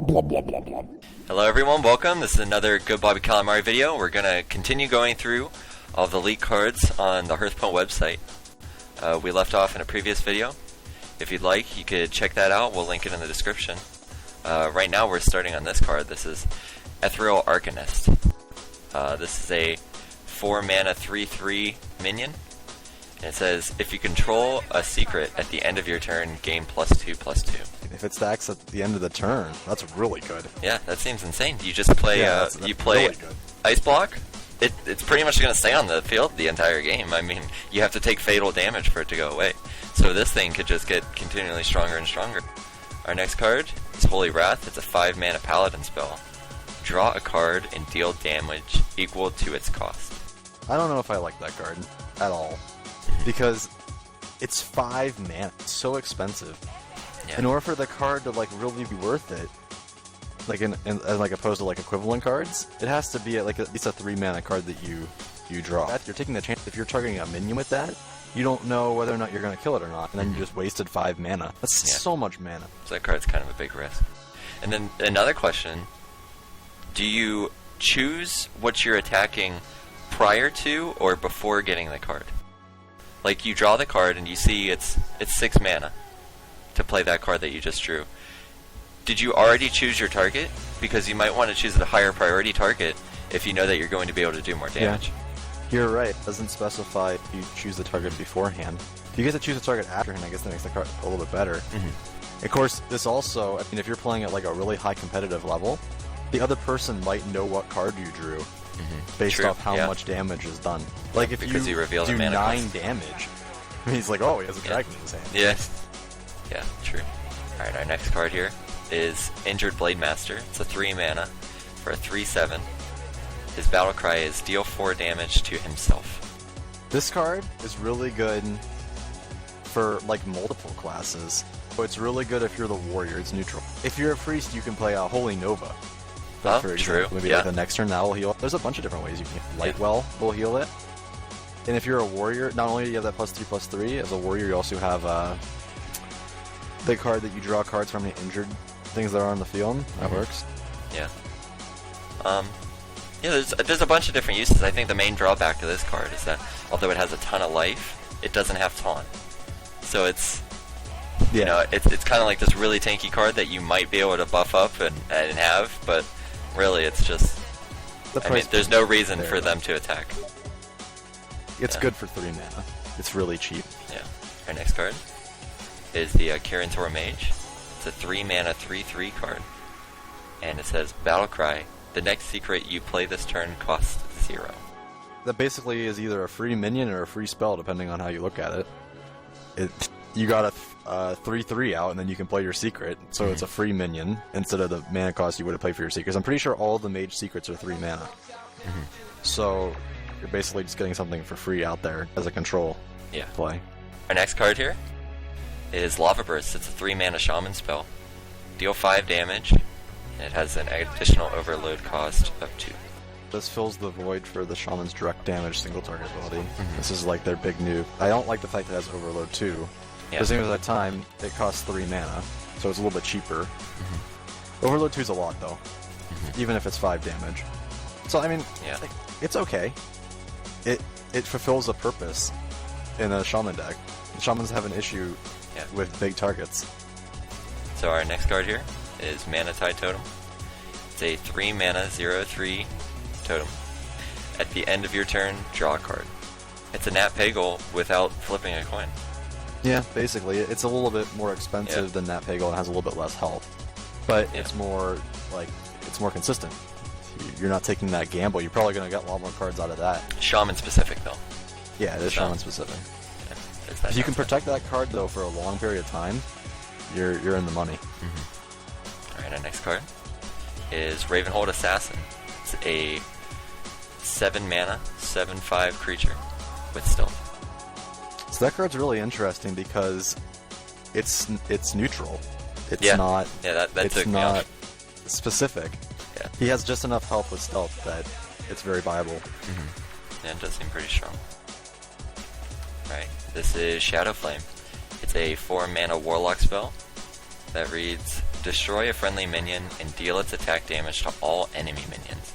Hello everyone, welcome. This is another GoodBobbyCalamari video. We're going to continue going through all the leaked cards on the Hearthstone website. We left off in a previous video. If you'd like, you could check that out. We'll link it in the description. Right now we're starting on this card. This is Ethereal Arcanist. This is a 4 mana 3/3 minion. And it says, if you control a secret at the end of your turn, gain +2/+2. If it stacks at the end of the turn, that's really good. Yeah, that seems insane. You just play, that's play really good. Ice Block. It's pretty much going to stay on the field the entire game. I mean, you have to take fatal damage for it to go away. So this thing could just get continually stronger and stronger. Our next card is Holy Wrath. It's a 5 mana paladin spell. Draw a card and deal damage equal to its cost. I don't know if I like that card at all. Because it's 5 mana. It's so expensive. Yeah. In order for the card to really be worth it, like opposed to equivalent cards, it has to be at least a 3 mana card that you draw. You're taking the chance if you're targeting a minion with that, you don't know whether or not you're going to kill it or not, and then you just wasted 5 mana. That's so much mana. So that card's kind of a big risk. And then another question: do you choose what you're attacking prior to or before getting the card? Like, you draw the card and you see it's 6 mana to play that card that you just drew. Did you already choose your target? Because you might want to choose a higher priority target if you know that you're going to be able to do more damage. Yeah. You're right. It doesn't specify if you choose the target beforehand. If you get to choose the target afterhand, I guess that makes the card a little bit better. Mm-hmm. Of course, this also, I mean, if you're playing at a really high competitive level, the other person might know what card you drew. Based off how much damage is done. Like, if you reveal do the 9 damage, he's like, oh, he has a dragon in his hand. Yeah, true. Alright, our next card here is Injured Blade Master. It's a 3 mana for a 3/7. His battle cry is deal 4 damage to himself. This card is really good for multiple classes. So it's really good if you're the warrior, it's neutral. If you're a priest, you can play a Holy Nova. For example, maybe the next turn that will heal. There's a bunch of different ways you can. Lightwell will heal it. And if you're a warrior, not only do you have that +3/+3, as a warrior you also have the card that you draw cards from the injured things that are on the field. That works. Yeah. There's a bunch of different uses. I think the main drawback to this card is that although it has a ton of life, it doesn't have taunt. So it's it's kind of like this really tanky card that you might be able to buff up and have, but really it's just, there's no reason for them to attack. It's good for 3 mana. It's really cheap. Yeah. Our next card is the Kirin Mage. It's a 3 mana 3/3 card. And it says, Battle Cry, the next secret you play this turn costs 0. That basically is either a free minion or a free spell, depending on how you look at it. You got a 3/3 out, and then you can play your secret, so it's a free minion instead of the mana cost you would have played for your secrets. I'm pretty sure all the mage secrets are 3 mana. So you're basically just getting something for free out there as a control play. Our next card here is Lava Burst. It's a 3 mana shaman spell. Deal 5 damage, and it has an additional overload cost of 2. This fills the void for the shaman's direct damage single target ability. This is their big new. I don't like the fact that it has overload 2. At the same time, it costs 3 mana, so it's a little bit cheaper. Overload 2 is a lot, though, even if it's 5 damage. So, I mean, it's okay. It fulfills a purpose in a shaman deck. The shamans have an issue with big targets. So our next card here is Mana Tide Totem. It's a 3 mana 0/3 totem. At the end of your turn, draw a card. It's a Nat Pagal without flipping a coin. Yeah, basically. It's a little bit more expensive than Nat Pagal and has a little bit less health. But it's more, it's more consistent. You're not taking that gamble. You're probably going to get a lot more cards out of that. Shaman specific, though. Yeah, it is shaman specific. If you can protect that card, though, for a long period of time, you're in the money. Alright, our next card is Ravenhold Assassin. It's a 7 mana, 7/5 creature with stealth. So that card's really interesting because it's neutral. It's not. Yeah, that it's took me not off. Specific. Yeah. He has just enough health with stealth that it's very viable. Yeah, it does seem pretty strong. Alright, this is Shadow Flame. It's a 4 mana warlock spell that reads, Destroy a friendly minion and deal its attack damage to all enemy minions.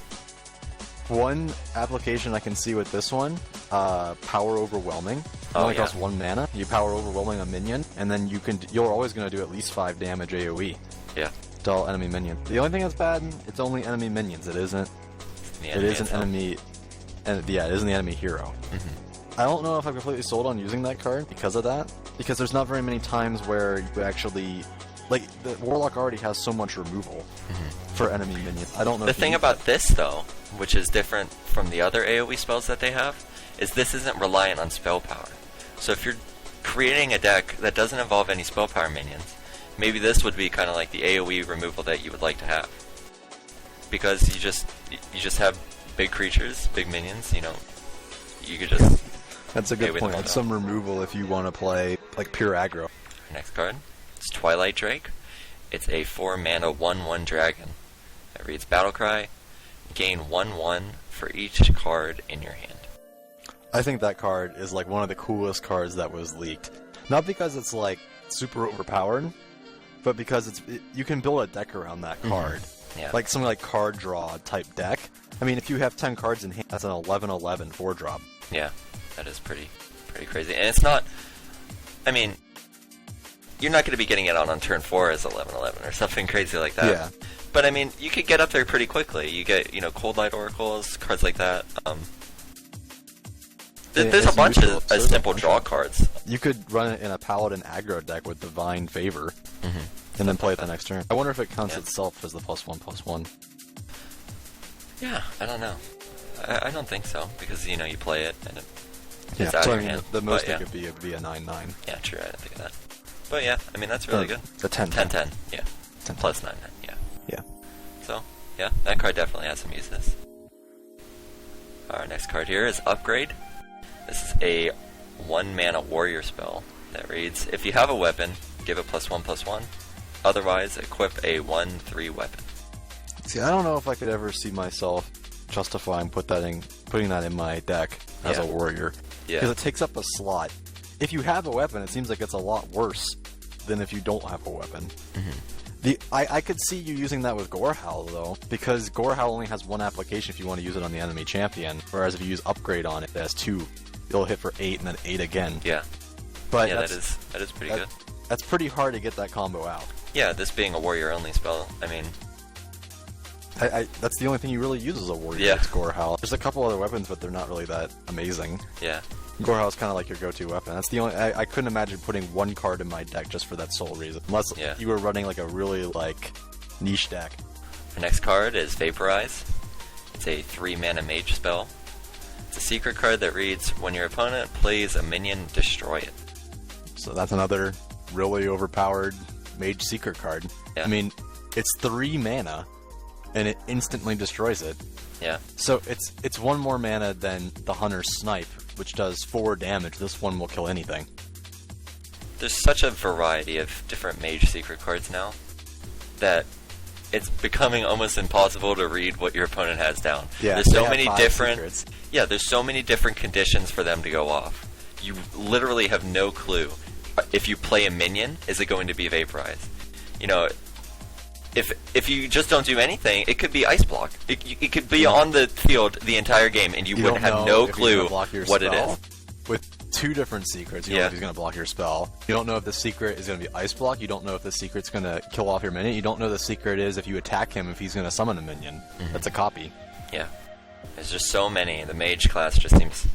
One application I can see with this one, Power Overwhelming. It only costs 1 mana. You Power Overwhelming a minion, and then you're always going to do at least 5 damage AoE. Yeah. To all enemy minions. The only thing that's bad, it's only enemy minions. It isn't. It isn't enemy. And yeah, it isn't the enemy hero. I don't know if I'm completely sold on using that card because of that. Because there's not very many times where you actually, like, the Warlock already has so much removal for enemy minions. I don't know. The thing about this, though, which is different from the other AoE spells that they have, is this isn't reliant on spell power. So if you're creating a deck that doesn't involve any spell power minions, maybe this would be kind of like the AoE removal that you would like to have. Because you just have big creatures, big minions, you know, you could just... That's a good point. That's some removal if you want to play, like, pure aggro. Next card is Twilight Drake. It's a 4-mana 1/1 dragon that reads Battlecry. Gain 1/1 for each card in your hand. I think that card is, like, one of the coolest cards that was leaked. Not because it's, like, super overpowered, but because you can build a deck around that card. Yeah. Like something like card draw type deck. I mean, if you have 10 cards in hand, that's an 11/11 4-drop. Yeah, that is pretty crazy. And it's not... I mean, you're not going to be getting it out on turn 4 as 11/11 or something crazy like that. Yeah. But, I mean, you could get up there pretty quickly. You get, you know, Cold Light Oracles, cards like that. There's a bunch of simple draw cards. You could run it in a Paladin aggro deck with Divine Favor, and then play it the next turn. I wonder if it counts itself as the +1/+1. Yeah, I don't know. I don't think so, because, you know, you play it, and it's out so of your I mean, hand. the most it could be a 9/9. Yeah, true, I didn't think of that. But yeah, I mean, that's really good. The 10/10. 10/10, yeah. 10/10. Plus 9/9, yeah. Yeah. So, yeah, that card definitely has some uses. Our next card here is Upgrade. This is a 1-mana warrior spell that reads, if you have a weapon, give it +1/+1. Otherwise, equip a 1/3 weapon. See, I don't know if I could ever see myself justifying putting that in my deck as a warrior. Yeah. Because it takes up a slot. If you have a weapon, it seems like it's a lot worse than if you don't have a weapon. I could see you using that with Gorehowl, though, because Gorehowl only has 1 application if you want to use it on the enemy champion, whereas if you use Upgrade on it, it has 2. It'll hit for 8 and then 8 again. Yeah. But yeah, that is pretty good. That's pretty hard to get that combo out. Yeah, this being a warrior-only spell, I mean... that's the only thing you really use as a warrior. Yeah. It's Gorehowl. There's a couple other weapons, but they're not really that amazing. Yeah. Gorehowl's kind of like your go-to weapon. That's the only. I couldn't imagine putting 1 card in my deck just for that sole reason, unless you were running like a really niche deck. The next card is Vaporize. It's a 3-mana mage spell. It's a secret card that reads, when your opponent plays a minion, destroy it. So that's another really overpowered mage secret card. Yeah. I mean, it's 3 mana, and it instantly destroys it. Yeah. So it's 1 more mana than the Hunter's Snipe, which does 4 damage. This one will kill anything. There's such a variety of different mage secret cards now that it's becoming almost impossible to read what your opponent has down. Yeah, there's so many different secrets. Yeah, there's so many different conditions for them to go off. You literally have no clue. If you play a minion, is it going to be Vaporize? You know, if you just don't do anything, it could be Ice Block. It could be on the field the entire game, and you would have no clue what it is. With 2 different secrets, you don't know if he's going to block your spell. You don't know if the secret is going to be Ice Block. You don't know if the secret's going to kill off your minion. You don't know the secret is if you attack him, if he's going to summon a minion. That's a copy. Yeah. There's just so many. The mage class just seems...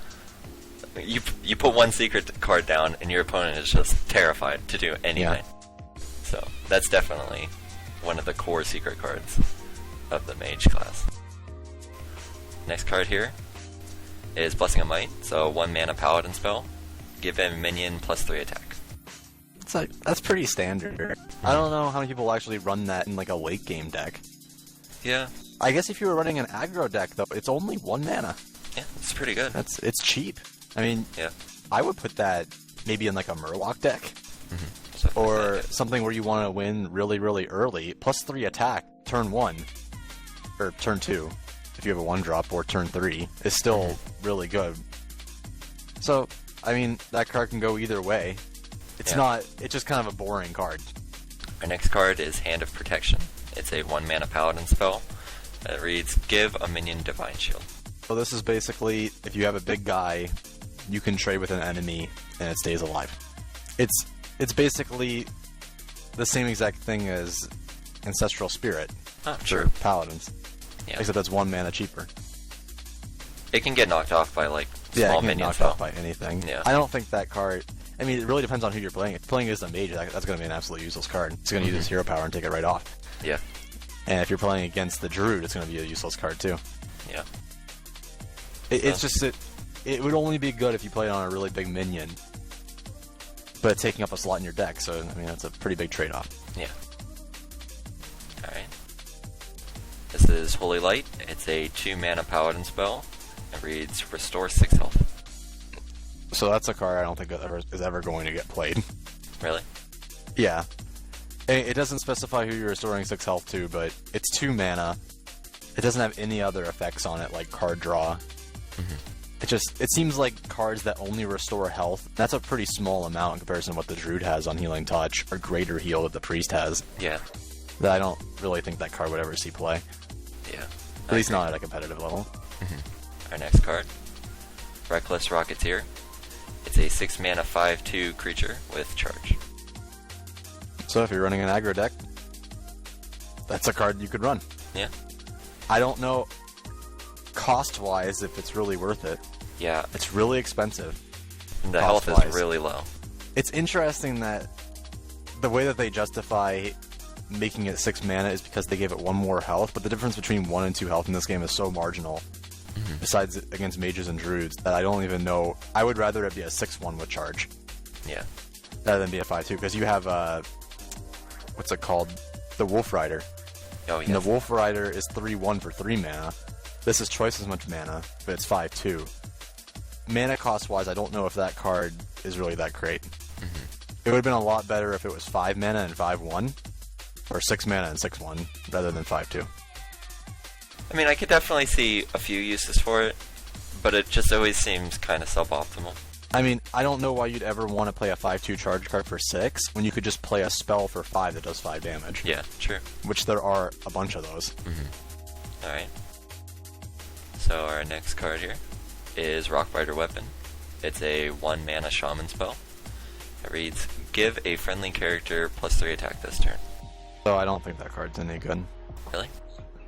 You put 1 secret card down, and your opponent is just terrified to do anything. Yeah. So, that's definitely one of the core secret cards of the mage class. Next card here is Blessing of Might. So 1 mana paladin spell. Give a minion +3 attack. That's pretty standard. I don't know how many people actually run that in like a late game deck. Yeah. I guess if you were running an aggro deck though, it's only 1 mana. Yeah, it's pretty good. It's cheap. I mean, I would put that maybe in like a Murloc deck. Or something where you want to win really, really early. +3 attack, turn 1. Or turn 2, if you have a 1-drop, or turn 3, is still really good. So, I mean, that card can go either way. It's just kind of a boring card. Our next card is Hand of Protection. It's a 1-mana paladin spell that reads, give a minion Divine Shield. So this is basically, if you have a big guy, you can trade with an enemy and it stays alive. It's basically the same exact thing as Ancestral Spirit for sure. Paladins. Yeah. Except that's 1 mana cheaper. It can get knocked off by, like, yeah, small it can minions. Get knocked off by anything. Yeah. I don't think that card... I mean, it really depends on who you're playing. If you're playing as a mage, that's going to be an absolutely useless card. It's going to use its hero power and take it right off. Yeah. And if you're playing against the Druid, it's going to be a useless card, too. Yeah. It's just that it would only be good if you played on a really big minion, but taking up a slot in your deck, so, I mean, that's a pretty big trade-off. Yeah. Alright. This is Holy Light. It's a 2-mana paladin spell. It reads, restore 6 health. So that's a card I don't think is ever going to get played. Really? Yeah. It doesn't specify who you're restoring 6 health to, but it's 2 mana. It doesn't have any other effects on it, like card draw. It seems like cards that only restore health, that's a pretty small amount in comparison to what the Druid has on Healing Touch, or Greater Heal that the Priest has. Yeah. That I don't really think that card would ever see play. Yeah. At least not at a competitive level. Our next card, Reckless Rocketeer. It's a 6-mana 5/2 creature with charge. So if you're running an aggro deck, that's a card you could run. Yeah. I don't know, cost-wise, if it's really worth it. Yeah. It's really expensive. And the health is really low. It's interesting that the way that they justify making it 6 mana is because they gave it 1 more health, but the difference between 1 and 2 health in this game is so marginal, besides against mages and druids, that I don't even know. I would rather it be a 6/1 with charge. Yeah. Rather than be a 5/2, because you have, what's it called? The Wolf Rider. Oh, yes. And the Wolf Rider is 3/1 for 3 mana. This is twice as much mana, but it's 5/2. Mana cost-wise, I don't know if that card is really that great. It would have been a lot better if it was 5 mana and 5/1, or 6 mana and 6/1, rather than 5/2. I mean, I could definitely see a few uses for it, but it just always seems kind of suboptimal. I mean, I don't know why you'd ever want to play a 5/2 charge card for 6, when you could just play a spell for 5 that does 5 damage. Yeah, true. Which there are a bunch of those. Alright. So our next card here is Rockbiter Weapon. It's a 1-mana shaman spell. It reads, give a friendly character +3 attack this turn. So I don't think that card's any good. Really?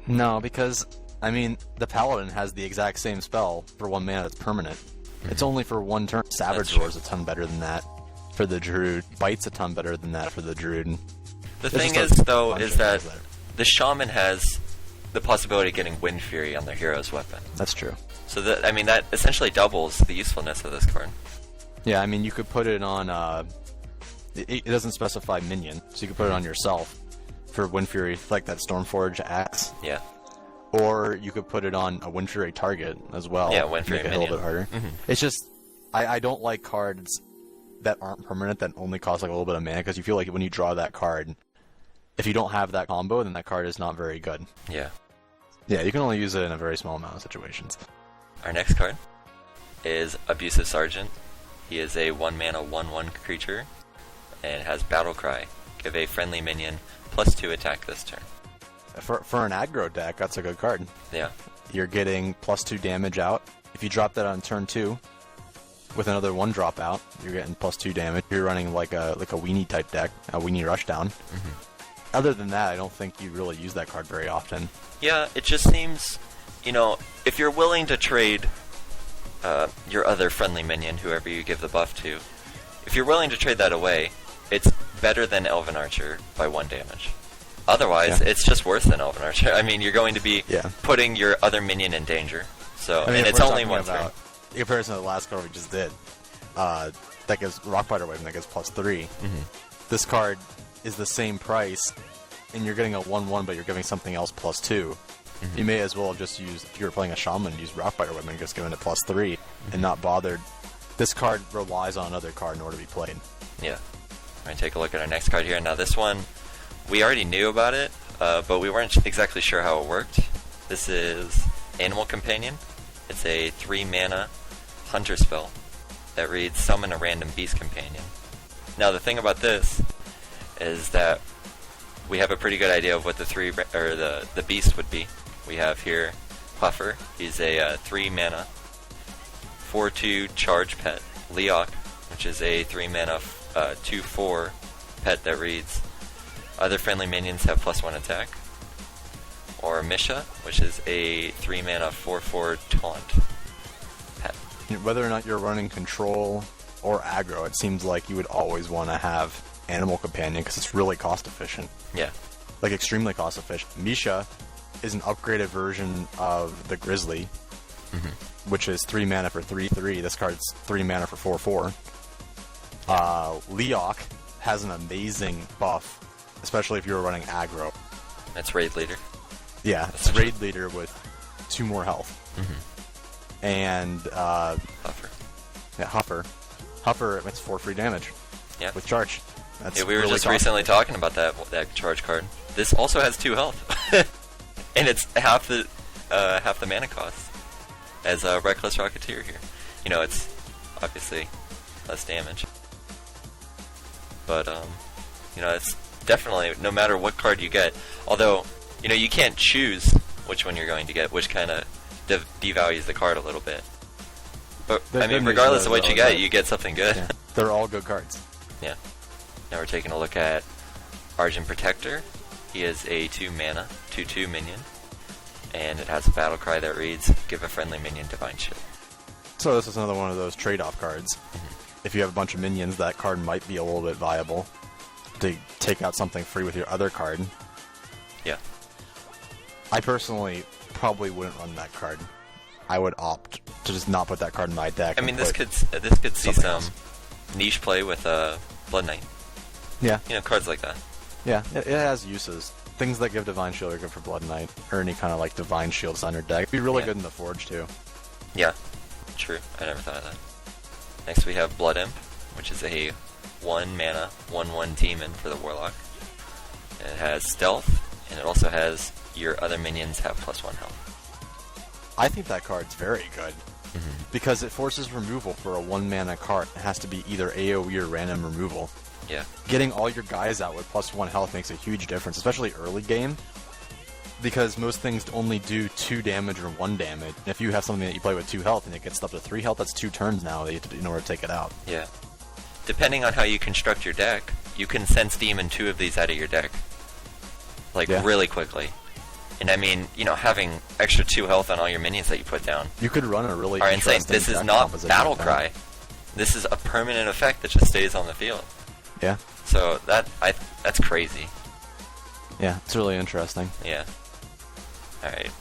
No, because, I mean, the Paladin has the exact same spell for 1 mana that's permanent. It's only for 1 turn. Savage Roar's a ton better than that for the Druid. Bite's a ton better than that for the Druid. The thing is, though, is that the Shaman has the possibility of getting Wind Fury on their hero's weapon. That's true. So, that essentially doubles the usefulness of this card. Yeah, I mean, you could put it on, it doesn't specify minion, so you could put it on yourself for Wind Fury, like that Stormforge axe. Yeah. Or you could put it on a Wind Fury target as well. Yeah, Wind Fury make it a little bit harder. It's just, I don't like cards that aren't permanent, that only cost like a little bit of mana, because you feel like when you draw that card, if you don't have that combo, then that card is not very good. Yeah. Yeah, you can only use it in a very small amount of situations. Our next card is Abusive Sergeant. He is a 1-mana 1/1 creature, and has Battle Cry. Give a friendly minion +2 attack this turn. For an aggro deck, that's a good card. Yeah. You're getting +2 damage out. If you drop that on turn 2, with another 1 drop out, you're getting +2 damage. You're running like a weenie type deck, a weenie rushdown. Other than that, I don't think you really use that card very often. Yeah, it just seems, if you're willing to trade your other friendly minion, whoever you give the buff to, if you're willing to trade that away, it's better than Elven Archer by 1 damage. Otherwise, it's just worse than Elven Archer. I mean, you're going to be putting your other minion in danger. So, and it's only 1 turn. In comparison to the last card we just did, that gives Rockbiter Weapon, that gives +3. This card is the same price, and you're getting a 1/1, but you're giving something else +2. You may as well have just used, if you were playing a Shaman, use Rockbiter Weapon and just giving it +3, and not bothered. This card relies on another card in order to be played. Yeah. We're going to take a look at our next card here. Now this one, we already knew about it, but we weren't exactly sure how it worked. This is Animal Companion. It's a 3-mana hunter spell that reads, summon a random beast companion. Now the thing about this is that we have a pretty good idea of what the the beast would be. We have here Puffer. He's a 3 mana, 4/2 charge pet. Leok, which is a 3 mana, 2/4 pet that reads, other friendly minions have +1 attack. Or Misha, which is a 3 mana, 4/4 taunt pet. Whether or not you're running control or aggro, it seems like you would always want to have Animal Companion because it's really cost efficient. Yeah. Like extremely cost efficient. Misha is an upgraded version of the Grizzly, which is 3 mana for 3/3. This card's 3 mana for 4/4. Leok has an amazing buff, especially if you're running aggro. That's Raid Leader. Yeah, it's Raid Leader with 2 more health. And Huffer. Yeah, Huffer, it's 4 free damage. Yeah. With charge. That's we were really just recently talking about that charge card. This also has 2 health, and it's half the mana cost as a Reckless Rocketeer here. You know, it's obviously less damage, but you know, it's definitely, no matter what card you get. Although, you know, you can't choose which one you're going to get, which kind of devalues the card a little bit. But I mean, regardless of what you get, you get something good. Yeah. They're all good cards. Yeah. Now we're taking a look at Argent Protector. He is a 2 mana, 2/2 minion, and it has a battle cry that reads, give a friendly minion Divine Shield. So this is another one of those trade-off cards. If you have a bunch of minions, that card might be a little bit viable to take out something free with your other card. Yeah. I personally probably wouldn't run that card. I would opt to just not put that card in my deck. I mean, this could see some niche play with Blood Knight. Yeah. You know, cards like that. Yeah, it has uses. Things that give Divine Shield are good for Blood Knight, or any kind of like Divine Shields on your deck. It'd be really good in the Forge too. Yeah, true. I never thought of that. Next we have Blood Imp, which is a 1 mana, 1/1 demon for the Warlock. And it has Stealth, and it also has your other minions have +1 health. I think that card's very good. Because it forces removal for a 1 mana card. It has to be either AoE or random removal. Yeah. Getting all your guys out with +1 health makes a huge difference, especially early game. Because most things only do 2 damage or 1 damage. And if you have something that you play with 2 health and it gets up to 3 health, that's 2 turns now in order to take it out. Yeah. Depending on how you construct your deck, you can Sense Demon 2 of these out of your deck. Like, really quickly. And I mean, you know, having extra 2 health on all your minions that you put down. You could run a really insane. This is not Battle Cry. This is a permanent effect that just stays on the field. Yeah. So that's crazy. Yeah, it's really interesting. Yeah. Alright.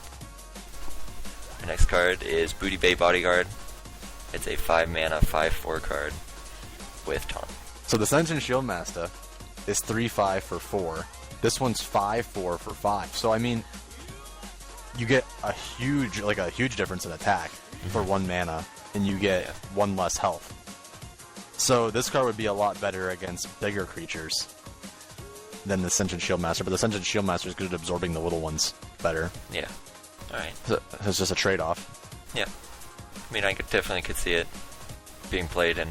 Our next card is Booty Bay Bodyguard. It's a 5 mana, 5/4 card with taunt. So the Sentient Shieldmaster is 3/5 for 4. This one's 5/4 for 5. So I mean, you get a huge difference in attack for 1 mana, and you get 1 less health. So this card would be a lot better against bigger creatures than the Sentient Shieldmaster, but the Sentient Shieldmaster is good at absorbing the little ones better. Yeah. Alright. So it's just a trade-off. Yeah. I mean, I definitely could see it being played in,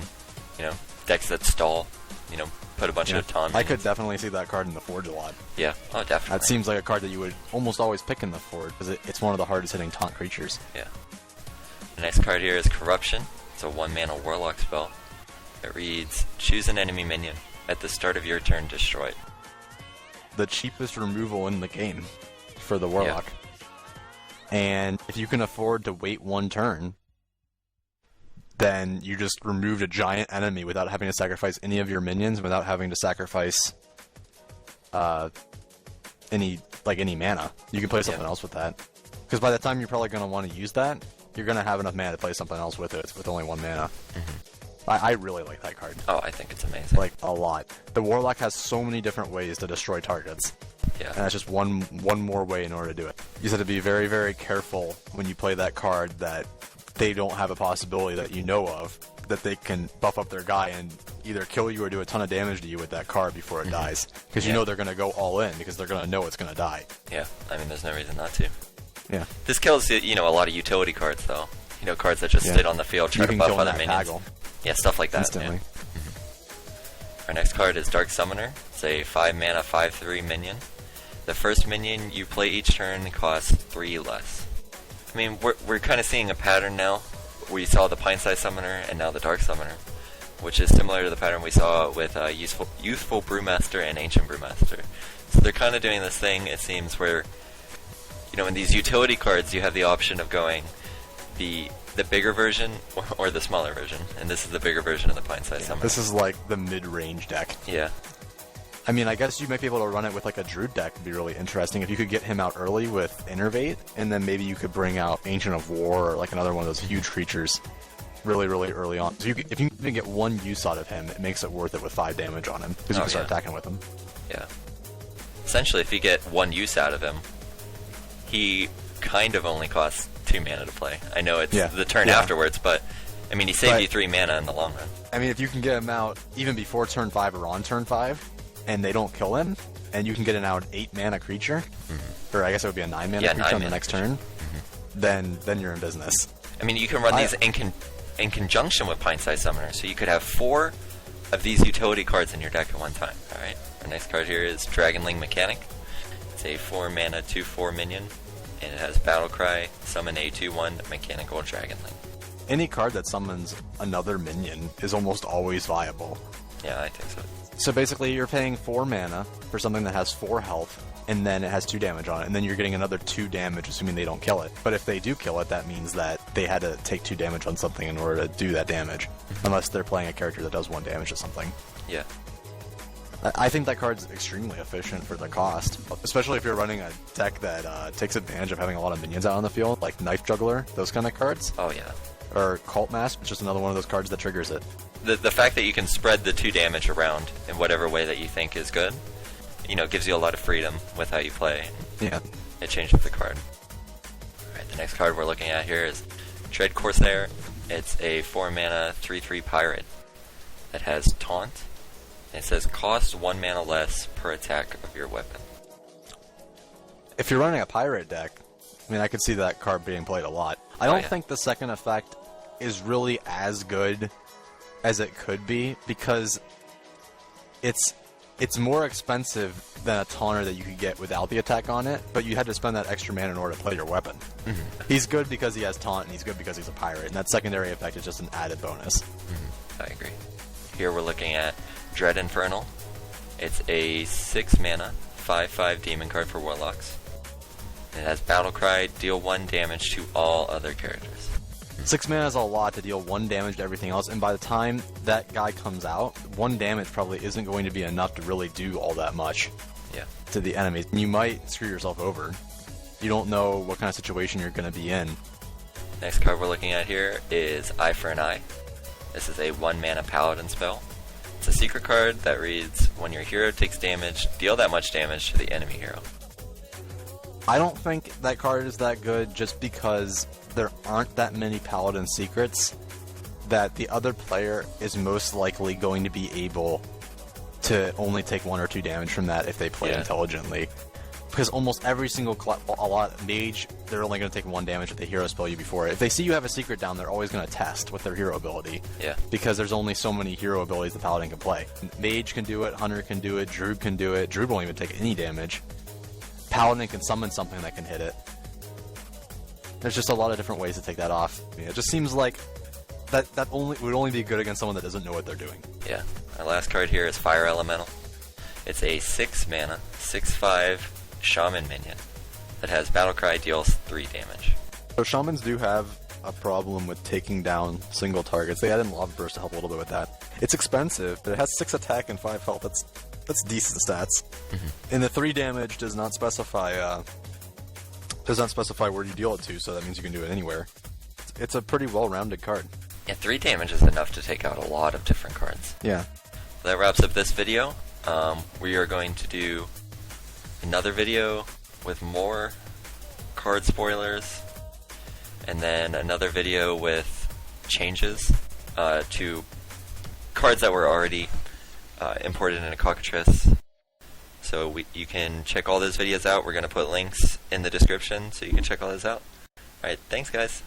you know, decks that stall, you know, put a bunch of taunt. I could definitely see that card in the Forge a lot. Yeah, oh, definitely. That seems like a card that you would almost always pick in the Forge, because it's one of the hardest hitting taunt creatures. Yeah. The next card here is Corruption. It's a 1 mana Warlock spell. It reads, choose an enemy minion. At the start of your turn, destroy it. The cheapest removal in the game for the Warlock. Yeah. And if you can afford to wait 1 turn, then you just removed a giant enemy without having to sacrifice any of your minions, without having to sacrifice any mana. You can play something else with that. Because by the time you're probably going to want to use that, you're going to have enough mana to play something else with it with only 1 mana. I really like that card. Oh, I think it's amazing. Like, a lot. The Warlock has so many different ways to destroy targets. Yeah. And that's just one more way in order to do it. You just have to be very, very careful when you play that card that they don't have a possibility that you know of that they can buff up their guy and either kill you or do a ton of damage to you with that card before it dies. Because you know they're going to go all in because they're going to know it's going to die. Yeah, I mean, there's no reason not to. Yeah. This kills, you know, a lot of utility cards, though. You know, cards that just sit on the field, try to buff other minions. Taggle. Yeah, stuff like that. Instantly. Yeah. Our next card is Dark Summoner. It's a 5 mana 5/3 minion. The first minion you play each turn costs 3 less. I mean, we're kind of seeing a pattern now. We saw the Pint-Sized Summoner and now the Dark Summoner, which is similar to the pattern we saw with Youthful Brewmaster and Ancient Brewmaster. So they're kind of doing this thing, it seems, where, you know, in these utility cards you have the option of going the bigger version or the smaller version, and this is the bigger version of the Pint-Sized Summoner. This is like the mid-range deck. Yeah. I mean, I guess you might be able to run it with like a Druid deck. Would be really interesting if you could get him out early with Innervate, and then maybe you could bring out Ancient of War or like another one of those huge creatures really, really early on. So if you even get one use out of him, it makes it worth it with 5 damage on him, because you can start attacking with him. Yeah. Essentially, if you get one use out of him, he kind of only costs 2 mana to play. I know it's the turn afterwards, but I mean, he saved you 3 mana in the long run. I mean, if you can get him out even before turn 5 or on turn 5, and they don't kill him, and you can get an out 8 mana creature, or I guess it would be a 9 mana creature on the next turn, then you're in business. I mean, you can run these in conjunction with Pint-Sized Summoner, so you could have 4 of these utility cards in your deck at one time. Alright, our next card here is Dragonling Mechanic. It's a 4 mana 2/4 minion, and it has Battlecry, summon a 2/1 mechanical Dragonling. Any card that summons another minion is almost always viable. Yeah, I think so. So basically, you're paying 4 mana for something that has 4 health, and then it has 2 damage on it, and then you're getting another 2 damage, assuming they don't kill it. But if they do kill it, that means that they had to take 2 damage on something in order to do that damage, unless they're playing a character that does 1 damage to something. Yeah. I think that card's extremely efficient for the cost, especially if you're running a deck that takes advantage of having a lot of minions out on the field, like Knife Juggler, those kind of cards. Oh, yeah. Or Cult Mask, it's just another one of those cards that triggers it. The fact that you can spread the 2 damage around in whatever way that you think is good, you know, gives you a lot of freedom with how you play. Yeah. It changes the card. Alright, the next card we're looking at here is Dread Corsair. It's a 4 mana 3/3 pirate that has Taunt. And it says cost 1 mana less per attack of your weapon. If you're running a pirate deck, I mean, I could see that card being played a lot. I don't think the second effect is really as good as it could be, because it's more expensive than a taunter that you could get without the attack on it, but you had to spend that extra mana in order to play your weapon. He's good because he has taunt, and he's good because he's a pirate, and that secondary effect is just an added bonus. I agree. Here we're looking at Dread Infernal. It's a 6 mana 5/5 demon card for Warlocks. It has Battlecry, deal 1 damage to all other characters. 6 mana is a lot to deal 1 damage to everything else, and by the time that guy comes out, 1 damage probably isn't going to be enough to really do all that much to the enemies. You might screw yourself over. You don't know what kind of situation you're going to be in. Next card we're looking at here is Eye for an Eye. This is a 1 mana paladin spell. It's a secret card that reads, when your hero takes damage, deal that much damage to the enemy hero. I don't think that card is that good just because there aren't that many paladin secrets that the other player is most likely going to be able to only take 1 or 2 damage from that if they play intelligently. Because almost every single mage, they're only going to take 1 damage if they hero spell you before it. If they see you have a secret down, they're always going to test with their hero ability. Yeah. Because there's only so many hero abilities the paladin can play. Mage can do it, Hunter can do it, Druid can do it. Druid won't even take any damage. Paladin can summon something that can hit it. There's just a lot of different ways to take that off. I mean, it just seems like that would only be good against someone that doesn't know what they're doing. Yeah. Our last card here is Fire Elemental. It's a 6 mana 6/5 Shaman minion that has Battlecry, deals 3 damage. So Shamans do have a problem with taking down single targets. They add in Lava Burst to help a little bit with that. It's expensive, but it has 6 attack and 5 health. That's decent stats. And the 3 damage does not specify where you deal it to, so that means you can do it anywhere. It's a pretty well-rounded card. Yeah, 3 damage is enough to take out a lot of different cards. Yeah. That wraps up this video. We are going to do another video with more card spoilers, and then another video with changes to cards that were already imported into Cockatrice. So you can check all those videos out. We're going to put links in the description so you can check all those out. Alright, thanks guys.